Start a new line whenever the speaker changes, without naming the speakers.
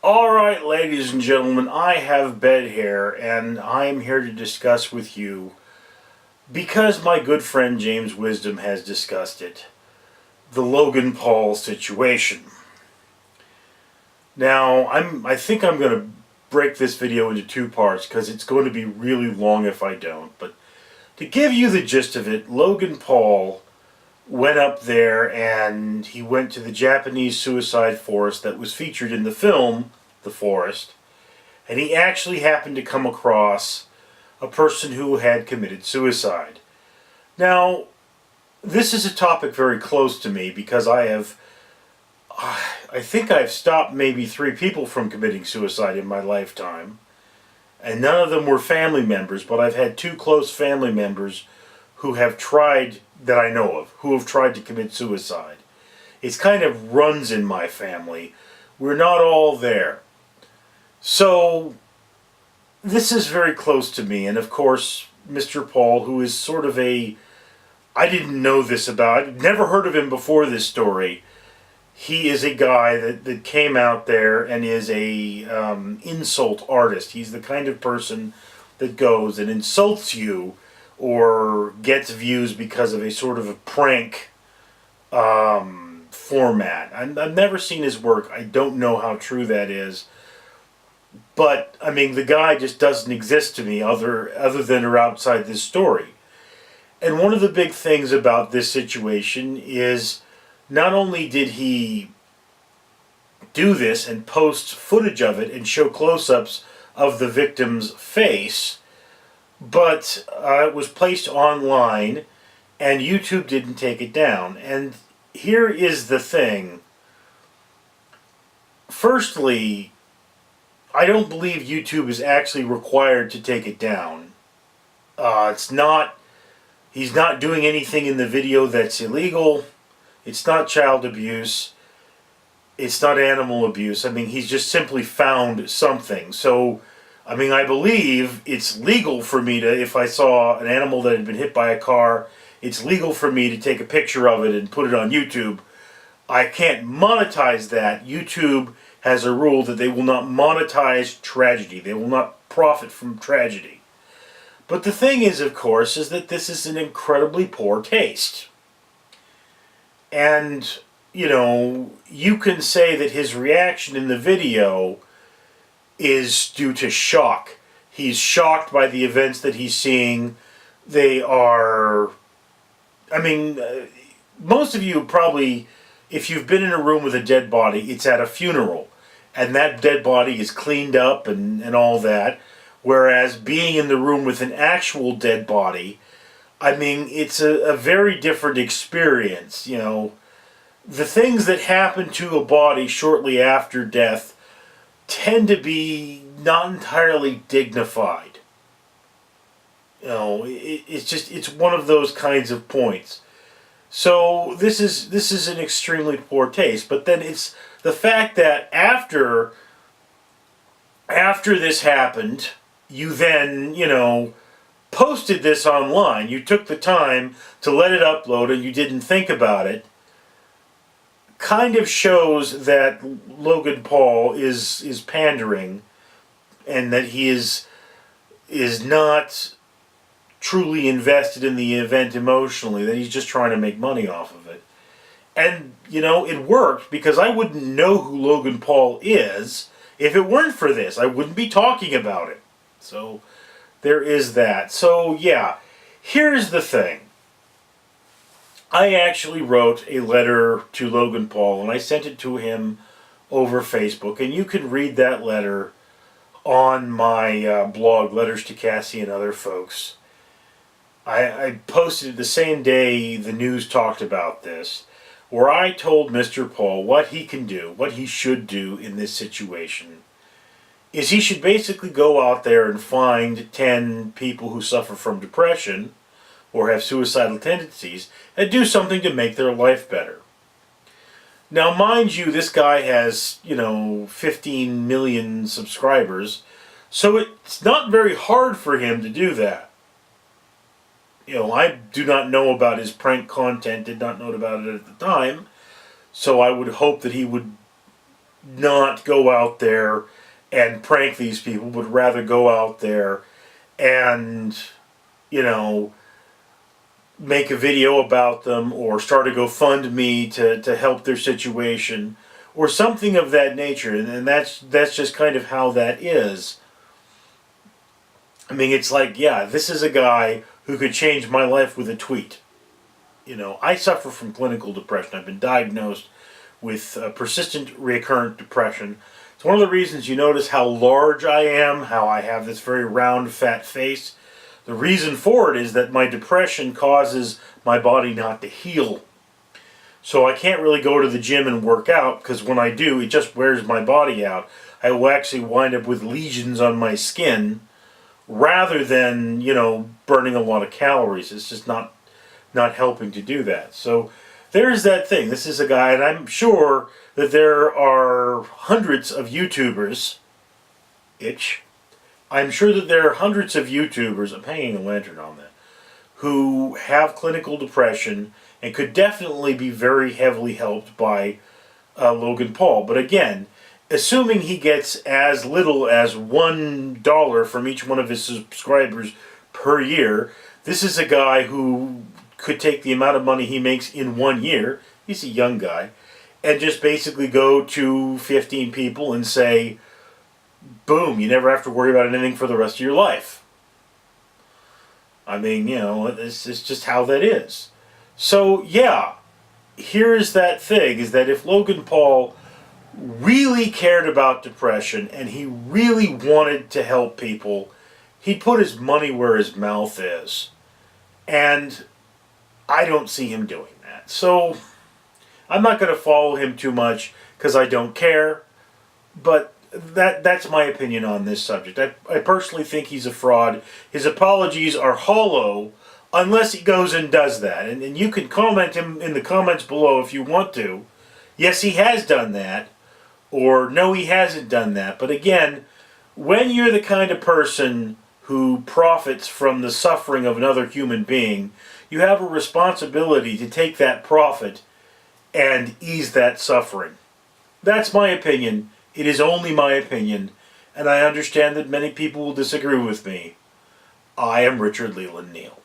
Alright, ladies and gentlemen, I have bed hair, and I am here to discuss with you, because my good friend James Wisdom has discussed it, the Logan Paul situation. Now, I think I'm going to break this video into two parts, because it's going to be really long if I don't. But to give you the gist of it, Logan Paul went up there and he went to the Japanese suicide forest that was featured in the film The Forest, and he actually happened to come across a person who had committed suicide. Now, this is a topic very close to me because I think I've stopped maybe 3 people from committing suicide in my lifetime, and none of them were family members, but I've had 2 close family members who have tried, that I know of, who have tried to commit suicide. It kind of runs in my family. We're not all there. So, this is very close to me, and of course, Mr. Paul, who is sort of a... I didn't know this about, I'd never heard of him before this story. He is a guy that came out there and is a insult artist. He's the kind of person that goes and insults you or gets views because of a sort of a prank format. I've never seen his work. I don't know how true that is. But, I mean, the guy just doesn't exist to me other than or outside this story. And one of the big things about this situation is not only did he do this and post footage of it and show close-ups of the victim's face, but it was placed online and YouTube didn't take it down. And here is the thing. Firstly, I don't believe YouTube is actually required to take it down. He's not doing anything in the video that's illegal. It's not child abuse. It's not animal abuse. I mean, he's just simply found something. So, I mean, I believe it's legal for me to, if I saw an animal that had been hit by a car, it's legal for me to take a picture of it and put it on YouTube. I can't monetize that. YouTube has a rule that they will not monetize tragedy. They will not profit from tragedy. But the thing is, of course, is that this is in incredibly poor taste. And, you know, you can say that his reaction in the video is due to shock. He's shocked by the events that he's seeing. They are... I mean, most of you probably, if you've been in a room with a dead body, it's at a funeral. And that dead body is cleaned up and all that. Whereas being in the room with an actual dead body, I mean, it's a very different experience, you know. The things that happen to a body shortly after death tend to be not entirely dignified. You know, it's one of those kinds of points. So this is an extremely poor taste. But then it's the fact that after this happened, you then, you know, posted this online. You took the time to let it upload and you didn't think about it. Kind of shows that Logan Paul is pandering and that he is not truly invested in the event emotionally, that he's just trying to make money off of it. And, you know, it worked because I wouldn't know who Logan Paul is if it weren't for this. I wouldn't be talking about it. So, there is that. So, yeah, here's the thing. I actually wrote a letter to Logan Paul, and I sent it to him over Facebook, and you can read that letter on my blog, Letters to Cassie and Other Folks. I posted it the same day the news talked about this, where I told Mr. Paul what he can do, what he should do in this situation, is he should basically go out there and find 10 people who suffer from depression or have suicidal tendencies and do something to make their life better. Now, mind you, this guy has, you know, 15 million subscribers, so it's not very hard for him to do that. You know, I do not know about his prank content, did not know about it at the time, so I would hope that he would not go out there and prank these people, but rather go out there and, you know, make a video about them or start a GoFundMe to help their situation or something of that nature. And that's just kind of how that is. I mean, it's like, yeah, this is a guy who could change my life with a tweet. You know, I suffer from clinical depression. I've been diagnosed with persistent recurrent depression. It's one of the reasons you notice how large I am, how I have this very round, fat face. The reason for it is that my depression causes my body not to heal. So I can't really go to the gym and work out, because when I do, it just wears my body out. I will actually wind up with lesions on my skin rather than, you know, burning a lot of calories. It's just not helping to do that. So there's that thing. This is a guy, and I'm sure that there are hundreds of YouTubers, I'm sure that there are hundreds of YouTubers, I'm hanging a lantern on that, who have clinical depression and could definitely be very heavily helped by Logan Paul. But again, assuming he gets as little as $1 from each one of his subscribers per year, this is a guy who could take the amount of money he makes in 1 year, he's a young guy, and just basically go to 15 people and say, boom, you never have to worry about anything for the rest of your life. I mean, you know, it's just how that is. So, yeah, here's that thing, is that if Logan Paul really cared about depression and he really wanted to help people, he'd put his money where his mouth is. And I don't see him doing that. So I'm not going to follow him too much because I don't care. But that's my opinion on this subject. I personally think he's a fraud. His apologies are hollow unless he goes and does that. And you can comment him in the comments below if you want to. Yes, he has done that. Or no, he hasn't done that. But again, when you're the kind of person who profits from the suffering of another human being, you have a responsibility to take that profit and ease that suffering. That's my opinion. It is only my opinion, and I understand that many people will disagree with me. I am Richard Leland Neal.